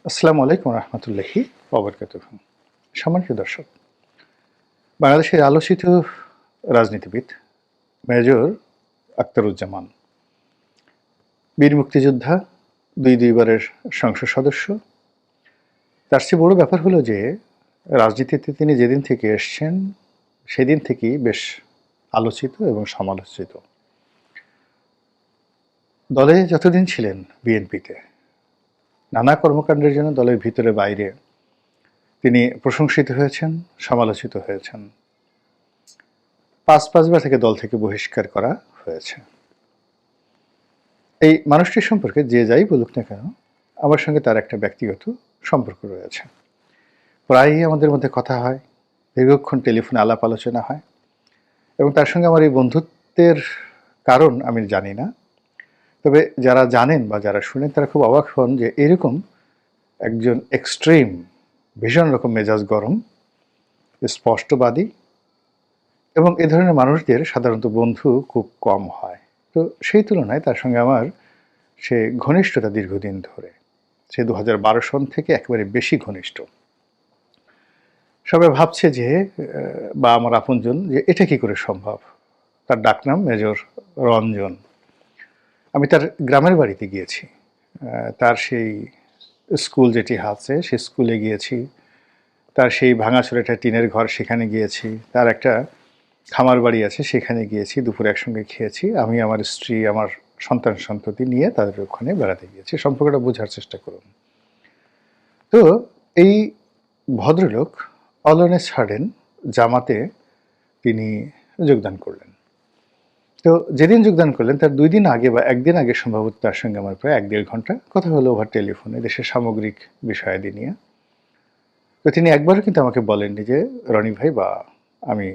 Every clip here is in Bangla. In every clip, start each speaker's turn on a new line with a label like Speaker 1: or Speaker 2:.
Speaker 1: আসসালামু আলাইকুম রহমতুল্লাহি ওবরকাতুহু। সম্মানিত দর্শক, বাংলাদেশের আলোচিত রাজনীতিবিদ মেজর আখতারুজ্জামান, বীর মুক্তিযোদ্ধা, দুইবারের সংসদ সদস্য। তার চেয়ে বড় ব্যাপার হলো যে রাজনীতিতে তিনি যেদিন থেকে এসছেন সেদিন থেকেই বেশ আলোচিত এবং সমালোচিত। দলে যতদিন ছিলেন বিএনপিতে নানা কর্মকাণ্ডের জন্য দলের ভিতরে বাইরে তিনি প্রশংসিত হয়েছেন, সমালোচিত হয়েছেন। পাঁচবার থেকে দল থেকে বহিষ্কার করা হয়েছে। এই মানুষটির সম্পর্কে যে যাই বলুক না কেন, আমার সঙ্গে তার একটা ব্যক্তিগত সম্পর্ক রয়েছে। প্রায়ই আমাদের মধ্যে কথা হয়, দীর্ঘক্ষণ টেলিফোনে আলাপ আলোচনা হয়, এবং তার সঙ্গে আমার এই বন্ধুত্বের কারণ আমি জানি না। তবে যারা জানেন বা যারা শুনেন তারা খুব অবাক হন যে এরকম একজন এক্সট্রিম, ভীষণ রকম মেজাজ গরম, স্পষ্টবাদী এবং এ ধরনের মানুষদের সাধারণত বন্ধু খুব কম হয়। তো সেই তুলনায় তার সঙ্গে আমার সে ঘনিষ্ঠতা দীর্ঘদিন ধরে, সে 2012 সন থেকে একেবারে বেশি ঘনিষ্ঠ। সবাই ভাবছে যে বা আমার আপনজন যে এটা কি করে সম্ভব। তার ডাকনাম মেজর রঞ্জন। আমি তার গ্রামের বাড়িতে গিয়েছি, তার সেই স্কুল যেটি আছে সে স্কুলে গিয়েছি, তার সেই ভাঙাচোরা একটা টিনের ঘর সেখানে গিয়েছি, তার একটা খামার বাড়ি আছে সেখানে গিয়েছি, দুপুরে একসঙ্গে খেয়েছি। আমি, আমার স্ত্রী, আমার সন্তান সন্ততি নিয়ে তাদের ওখানে বেড়াতে গিয়েছি। সম্পর্কটা বোঝার চেষ্টা করুন। তো এই ভদ্রলোক অল অন এ সাডেন জামাতে তিনি যোগদান করলেন। তো যেদিন যোগদান করলেন তার 2 দিন আগে বা 1 দিন আগে সম্ভবত তার সঙ্গে আমার প্রায় 1-1.5 ঘন্টা কথা হলো ওভার টেলিফোনে দেশের সামগ্রিক বিষয়াদি নিয়ে। তো তিনি একবারও কিন্তু আমাকে বলেননি যে রনি ভাই বা আমি,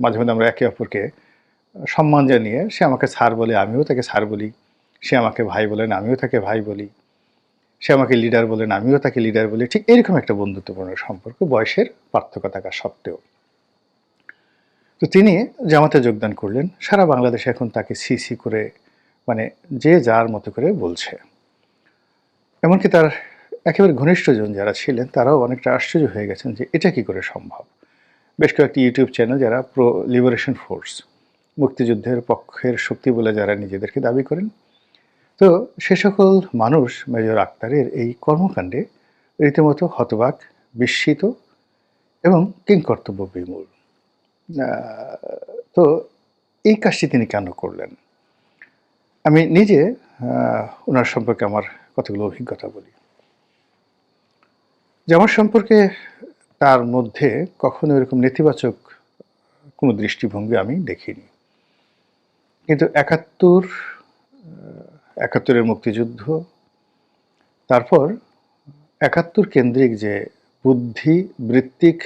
Speaker 1: মাঝে মধ্যে আমরা একে অপরকে সম্মান জানিয়ে, সে আমাকে স্যার বলে আমিও তাকে স্যার বলি, সে আমাকে ভাই বলেন আমিও তাকে ভাই বলি, সে আমাকে লিডার বলেন আমিও তাকে লিডার বলি, ঠিক এরকম একটা বন্ধুত্বপূর্ণ সম্পর্ক বয়সের পার্থক্য থাকা সত্ত্বেও। তো তিনি জামাতে যোগদান করলেন। সারা বাংলাদেশে এখন তাকে সিসি করে, মানে যে যার মতো করে বলছে। এমনকি তার একেবারে ঘনিষ্ঠজন যারা ছিলেন তারাও অনেকটা আশ্চর্য হয়ে গেছেন যে এটা কি করে সম্ভব। বেশ কয়েকটি ইউটিউব চ্যানেল যারা প্রো লিবারেশন ফোর্স, মুক্তিযুদ্ধের পক্ষের শক্তি বলে যারা নিজেদেরকে দাবি করেন, তো সে সকল মানুষ মেজর আক্তারের এই কর্মকাণ্ডে রীতিমতো হতবাক, বিস্মিত এবং কিংকর্তব্য বিমূঢ়। তো এই কাজটি তিনি কেন করলেন? আমি নিজে ওনার সম্পর্কে আমার কতগুলো অভিজ্ঞতা বলি। যে আমার সম্পর্কে তার মধ্যে কখনো এরকম নেতিবাচক কোনো দৃষ্টিভঙ্গি আমি দেখিনি। কিন্তু ৭১-৭১-এর মুক্তিযুদ্ধ, তারপর ৭১ কেন্দ্রিক যে বুদ্ধি বৃত্তিক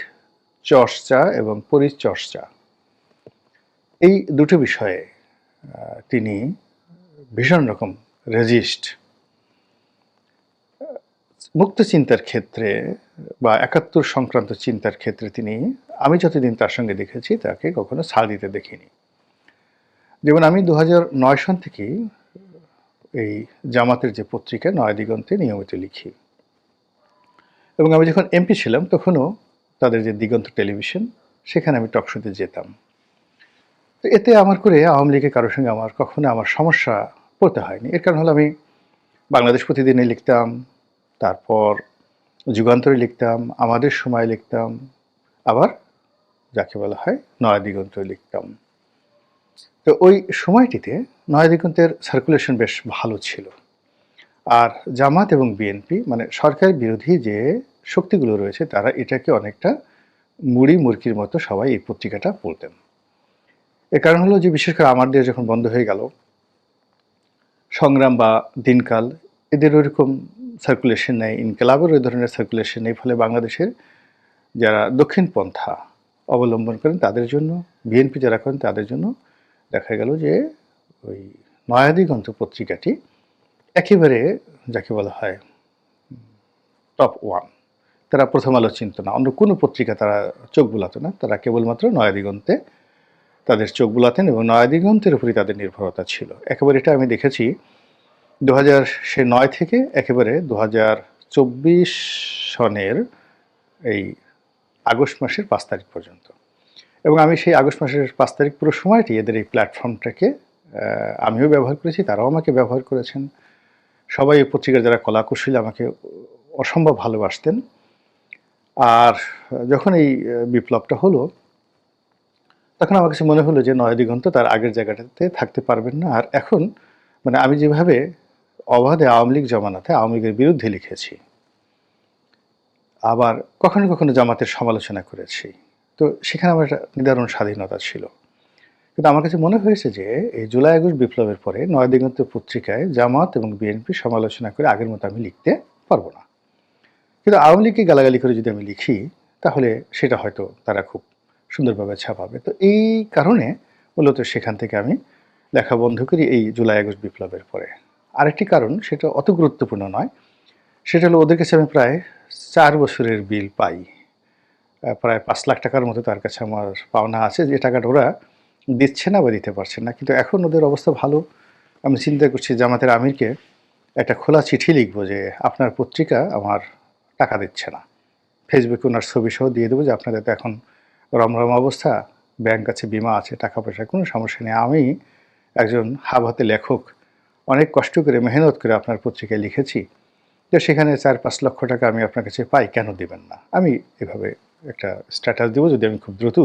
Speaker 1: চর্চা এবং পরিচর্চা, এই দুটো বিষয়ে তিনি ভীষণ রকম রেজিস্ট। মুক্ত চিন্তার ক্ষেত্রে বা ৭১ সংক্রান্ত চিন্তার ক্ষেত্রে তিনি, আমি যতদিন তার সঙ্গে দেখেছি তাকে কখনো ছাড় দিতে দেখিনি। যেমন আমি ২০০৯ সন থেকেই এই জামাতের যে পত্রিকা নয়াদিগন্তে নিয়মিত লিখি, এবং আমি যখন এমপি ছিলাম তখনও তাদের যে দিগন্ত টেলিভিশন সেখানে আমি টক শোতে যেতাম। তো এতে আমার করে আওয়ামী লীগের কারোর সঙ্গে আমার কখনো আমার সমস্যা পড়তে হয়নি। এর কারণ হলো আমি বাংলাদেশ প্রতিদিনে লিখতাম, তারপর যুগান্তরে লিখতাম, আমাদের সময় লিখতাম, আবার যাকে বলা হয় নয়াদিগন্ত লিখতাম। তো ওই সময়টিতে নয়াদিগন্তের সার্কুলেশন বেশ ভালো ছিল। আর জামাত এবং বিএনপি, মানে সরকার বিরোধী যে শক্তিগুলো রয়েছে তারা এটাকে অনেকটা মুড়ি মুরকির মতো সবাই এই পত্রিকাটা পড়তেন। এর কারণ হলো যে বিশেষ করে আমার দেশ যখন বন্ধ হয়ে গেল, সংগ্রাম বা দিনকাল এদের ওইরকম সার্কুলেশন নেই, ইনকিলাবের ওই ধরনের সার্কুলেশন নেই। ফলে বাংলাদেশের যারা দক্ষিণ পন্থা অবলম্বন করেন তাদের জন্য, বিএনপি যারা করেন তাদের জন্য দেখা গেল যে ওই নয়াদিগন্ত পত্রিকাটি একেবারে যাকে বলা হয় টপ ওয়ান। তারা প্রথম আলো চিনত না, অন্য কোনো পত্রিকা তারা চোখ বুলাতো না, তারা কেবলমাত্র নয়াদিগন্তে তাদের চোখ বুলাতেন এবং নয়াদিগন্তের উপরই তাদের নির্ভরতা ছিল। একেবারে এটা আমি দেখেছি 2009 থেকে একেবারে 2024 সনের এই আগস্ট মাসের 5 তারিখ পর্যন্ত। এবং আমি সেই আগস্ট মাসের 5 তারিখ পুরো সময়টি এদের এই প্ল্যাটফর্মটাকে আমিও ব্যবহার করেছি, তারাও আমাকে ব্যবহার করেছেন। সবাই এই পত্রিকার যারা কলাকুশলী আমাকে অসম্ভব ভালোবাসতেন। আর যখন এই বিপ্লবটা হলো, তখন আমার কাছে মনে হলো যে নয়াদিগন্ত তার আগের জায়গাটাতে থাকতে পারবেন না। আর এখন মানে আমি যেভাবে অবাধে আওয়ামী লীগ জমানাতে আওয়ামী লীগের বিরুদ্ধে লিখেছি, আবার কখনো কখনো জামাতের সমালোচনা করেছি, তো সেখানে আমার একটা নির্ধারণ স্বাধীনতা ছিল। কিন্তু আমার কাছে মনে হয়েছে যে এই জুলাই আগস্ট বিপ্লবের পরে নয়াদিগন্ত পত্রিকায় জামাত এবং বিএনপি সমালোচনা করে আগের মতো আমি লিখতে পারবো না। কিন্তু আওয়ামী লীগকে গালাগালি করে যদি আমি লিখি, তাহলে সেটা হয়তো তারা খুব সুন্দরভাবে ছাপাবে। তো এই কারণে মূলত সেখান থেকে আমি লেখা বন্ধ করি এই জুলাই আগস্ট বিপ্লবের পরে। আরেকটি কারণ, সেটা অত গুরুত্বপূর্ণ নয়, সেটা হলো ওদের কাছে আমি প্রায় 4 বছরের বিল পাই। প্রায় 5 লাখ টাকার মতো তার কাছে আমার পাওনা আছে, যে টাকাটা ওরা দিচ্ছে না বা দিতে পারছে না। কিন্তু এখন ওদের অবস্থা ভালো। আমি চিন্তা করছি জামাতের আমিরকে একটা খোলা চিঠি লিখবো যে আপনার পত্রিকা আমার টাকা দিচ্ছে না। ফেসবুকে ওনার ছবি সহ দিয়ে দেবো যে আপনাদের তো এখন রমরম অবস্থা, ব্যাংক আছে, বিমা আছে, টাকা পয়সার কোনো সমস্যা নেই। আমি একজন হাতে লেখক, অনেক কষ্ট করে মেহনত করে আপনার পত্রিকায় লিখেছি, তো সেখানে 4-5 লক্ষ টাকা আমি আপনার কাছে পাই, কেন দিবেন না? আমি এভাবে একটা স্ট্যাটাস দেবো যদি আমি খুব দ্রুত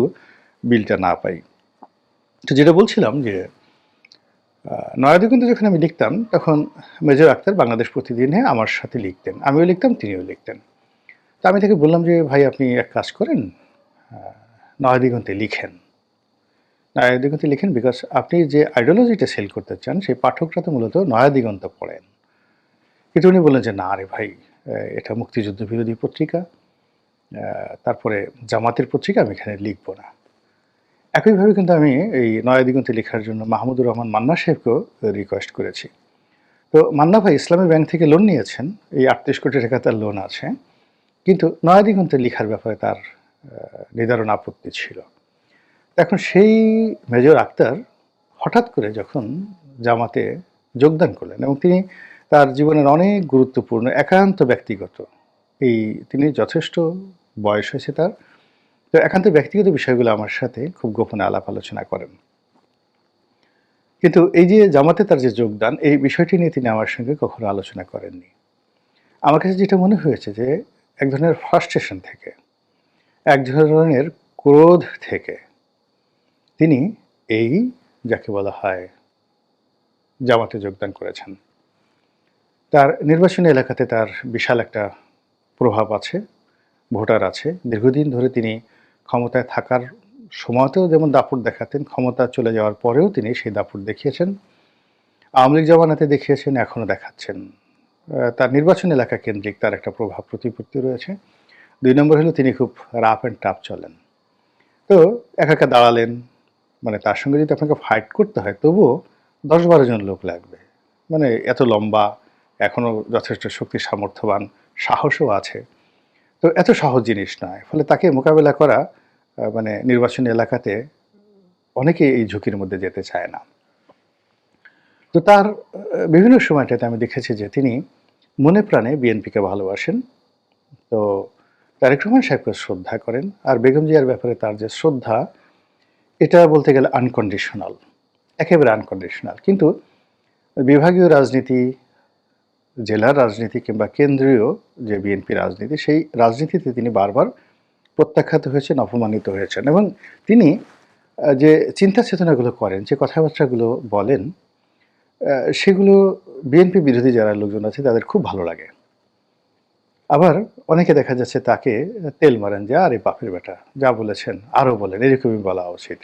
Speaker 1: বিলটা না পাই। তো যেটা বলছিলাম যে নয়াদিগন্তে যখন আমি লিখতাম, তখন মেজর আক্তার বাংলাদেশ প্রতিদিনে আমার সাথে লিখতেন, আমিও লিখতাম, তিনিও লিখতেন। তো আমি তাকে বললাম যে ভাই আপনি এক কাজ করেন, নয়াদিগন্তে লিখেন। নয়াদিগন্তে লিখেন বিকজ আপনি যে আইডিওলজিটা সেল করতে চান সেই পাঠকরা তো মূলত নয়াদিগন্ত পড়েন। কিন্তু উনি বললেন যে না রে ভাই, এটা মুক্তিযুদ্ধ বিরোধী পত্রিকা, তারপরে জামাতের পত্রিকা, আমি এখানে লিখব না। একইভাবে কিন্তু আমি এই নয়াদিগন্তে লেখার জন্য মাহমুদুর রহমান মান্না সাহেবকেও রিকোয়েস্ট করেছি। তো মান্না ভাই ইসলামী ব্যাংক থেকে লোন নিয়েছেন, এই 38 কোটি টাকা তার লোন আছে, কিন্তু নয়াদিগন্তে লেখার ব্যাপারে তার নিদারুণ আপত্তি ছিল। এখন সেই মেজর আক্তার হঠাৎ করে যখন জামাতে যোগদান করলেন, এবং তিনি তার জীবনের অনেক গুরুত্বপূর্ণ একান্ত ব্যক্তিগত, এই তিনি যথেষ্ট বয়স হয়েছে তার, তো একান্ত ব্যক্তিগত বিষয়গুলো আমার সাথে খুব গোপনে আলাপ আলোচনা করেন। কিন্তু এই যে জামাতে তার যে যোগদান, এই বিষয়টি নিয়ে তিনি আমার সঙ্গে কখনো আলোচনা করেননি। আমার কাছে যেটা মনে হয়েছে যে এক ধরনের ফ্রাস্ট্রেশন থেকে, এক ধরনের ক্রোধ থেকে তিনি এই যাকে বলা হয় জামাতে যোগদান করেছেন। তার নির্বাচনী এলাকাতে তার বিশাল একটা প্রভাব আছে, ভোটার আছে। দীর্ঘদিন ধরে তিনি ক্ষমতায় থাকার সময়তেও যেমন দাপট দেখাতেন, ক্ষমতা চলে যাওয়ার পরেও তিনি সেই দাপট দেখিয়েছেন। আওয়ামী লীগ জমানাতে দেখিয়েছেন, এখনও দেখাচ্ছেন। তার নির্বাচন এলাকা কেন্দ্রিক তার একটা প্রভাব প্রতিপত্তি রয়েছে। 2 নম্বর হলো তিনি খুব রাফ অ্যান্ড টাফ চলেন। তো একা একা দাঁড়ালেন, মানে তার সঙ্গে যদি আপনাকে ফাইট করতে হয়, তবুও 10-12 জন লোক লাগবে। মানে এত লম্বা, এখনও যথেষ্ট শক্তি সামর্থ্যবান, সাহসও আছে। তো এত সহজ জিনিস নয়। ফলে তাকে মোকাবেলা করা, মানে নির্বাচনী এলাকাতে অনেকেই এই ঝুঁকির মধ্যে যেতে চায় না। তো তার বিভিন্ন সময়টাতে আমি দেখেছি যে তিনি মনে প্রাণে বিএনপিকে ভালোবাসেন। তো তারেক রহমান সাহেবকে শ্রদ্ধা করেন। আর বেগম জিয়ার ব্যাপারে তার যে শ্রদ্ধা, এটা বলতে গেলে আনকন্ডিশনাল, একেবারে আনকন্ডিশনাল। কিন্তু বিভাগীয় রাজনীতি, জেলার রাজনীতি কিংবা কেন্দ্রীয় যে বিএনপি রাজনীতি, সেই রাজনীতিতে তিনি বারবার প্রত্যাখ্যাত হয়েছেন, অপমানিত হয়েছেন। এবং তিনি যে চিন্তা চেতনাগুলো করেন, যে কথাবার্তাগুলো বলেন, সেগুলো বিএনপি বিরোধী যারা লোকজন আছে তাদের খুব ভালো লাগে। আবার অনেকে দেখা যাচ্ছে তাকে তেল মারেন যে আরে বাপের বেটা, যা বলেছেন আরও বলেন, এরকমই বলা উচিত।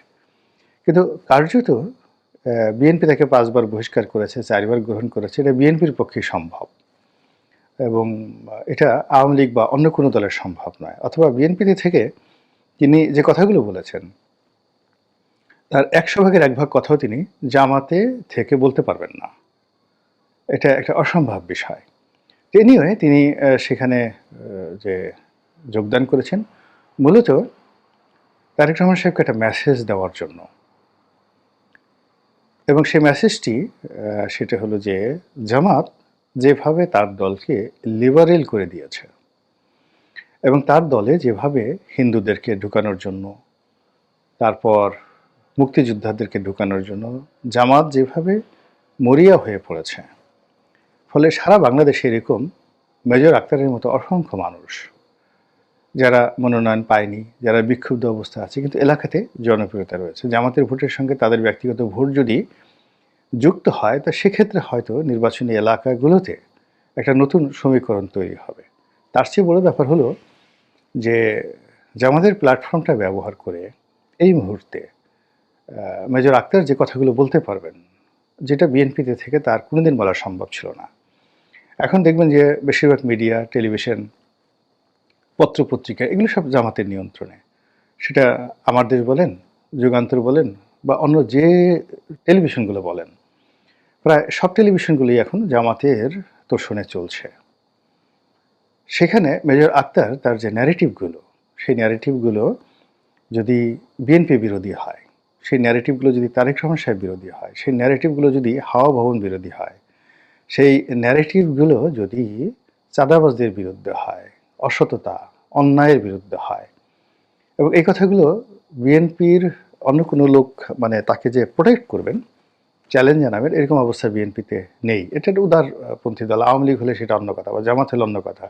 Speaker 1: কিন্তু কার্যত বিএনপি তাকে 5 বার বহিষ্কার করেছে, 4 বার গ্রহণ করেছে, এটা বিএনপির পক্ষে সম্ভব, এবং এটা আওয়ামী লীগ বা অন্য কোনো দলের সম্ভব নয়। অথবা বিএনপিতে থেকে তিনি যে কথাগুলো বলেছেন, তার 100 ভাগের 1 ভাগ কথাও তিনি জামাতে থেকে বলতে পারবেন না। এটা একটা অসম্ভব বিষয়। এনিওয়ে তিনি সেখানে যে যোগদান করেছেন মূলত তারেক রহমান সাহেবকে একটা মেসেজ দেওয়ার জন্য, এবং সেই মেসেজটি সেটা হলো যে জামাত যেভাবে তার দলকে লিবারেল করে দিয়েছে এবং তার দলে যেভাবে হিন্দুদেরকে ঢুকানোর জন্য, তারপর মুক্তিযোদ্ধাদেরকে ঢুকানোর জন্য জামাত যেভাবে মরিয়া হয়ে পড়েছে, ফলে সারা বাংলাদেশে এরকম মেজর আক্তারের মতো অসংখ্য মানুষ যারা মনোনয়ন পায়নি, যারা বিক্ষুব্ধ অবস্থা আছে কিন্তু এলাকাতে জনপ্রিয়তা রয়েছে, জামাতের ভোটের সঙ্গে তাদের ব্যক্তিগত ভোট যদি যুক্ত হয় তা সেক্ষেত্রে হয়তো নির্বাচনী এলাকাগুলোতে একটা নতুন সমীকরণ তৈরি হবে। তার চেয়ে বড় ব্যাপার হলো যে জামাতের প্ল্যাটফর্মটা ব্যবহার করে এই মুহূর্তে মেজর আক্তার যে কথাগুলো বলতে পারবেন, যেটা বিএনপিতে থেকে তার কোনোদিন বলা সম্ভব ছিল না। এখন দেখবেন যে বেশিরভাগ মিডিয়া, টেলিভিশন, পত্রপত্রিকা এগুলো সব জামাতের নিয়ন্ত্রণে। সেটা আমার দেশ বলেন, যুগান্তর বলেন বা অন্য যে টেলিভিশনগুলো বলেন, প্রায় সব টেলিভিশনগুলোই এখন জামাতের তোষণে চলছে। সেখানে মেজর আক্তার তার যে ন্যারেটিভগুলো, সেই ন্যারেটিভগুলো যদি বিএনপি বিরোধী হয়, সেই ন্যারেটিভগুলো যদি তারেক রহমান সাহেব বিরোধী হয়, সেই ন্যারেটিভগুলো যদি হাওয়া ভবন বিরোধী হয়, সেই ন্যারেটিভগুলো যদি চাঁদাবাজদের বিরুদ্ধে হয়, অসততা, অন্যায়ের বিরুদ্ধে হয়, এবং এই কথাগুলো বিএনপির অন্য কোনো লোক মানে তাকে যে প্রোটেক্ট করবেন, চ্যালেঞ্জ জানাবেন, এরকম অবস্থা বিএনপিতে নেই। এটা একটা উদারপন্থী দল। আওয়ামী লীগ হলে সেটা অন্য কথা, বা জামাত হলে অন্য কথা,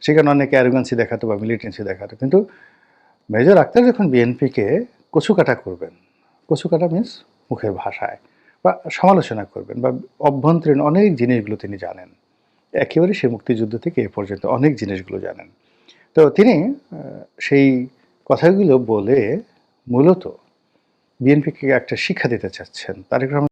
Speaker 1: সেখানে অনেকে অ্যারোগান্সি দেখাতো বা মিলিটেন্সি দেখাতো। কিন্তু মেজর আক্তার যখন বিএনপিকে কচুকাটা করবেন, কচুকাটা মিন্স মুখের ভাষায়, বা সমালোচনা করবেন বা অভ্যন্তরীণ অনেক জিনিসগুলো তিনি জানেন, একেবারে সে মুক্তিযুদ্ধ থেকে এ পর্যন্ত অনেক জিনিসগুলো জানেন। তো তিনি সেই কথাগুলো বলে মূলত বিএনপিকে একটা শিক্ষা দিতে চাচ্ছেন। তারেক রহমান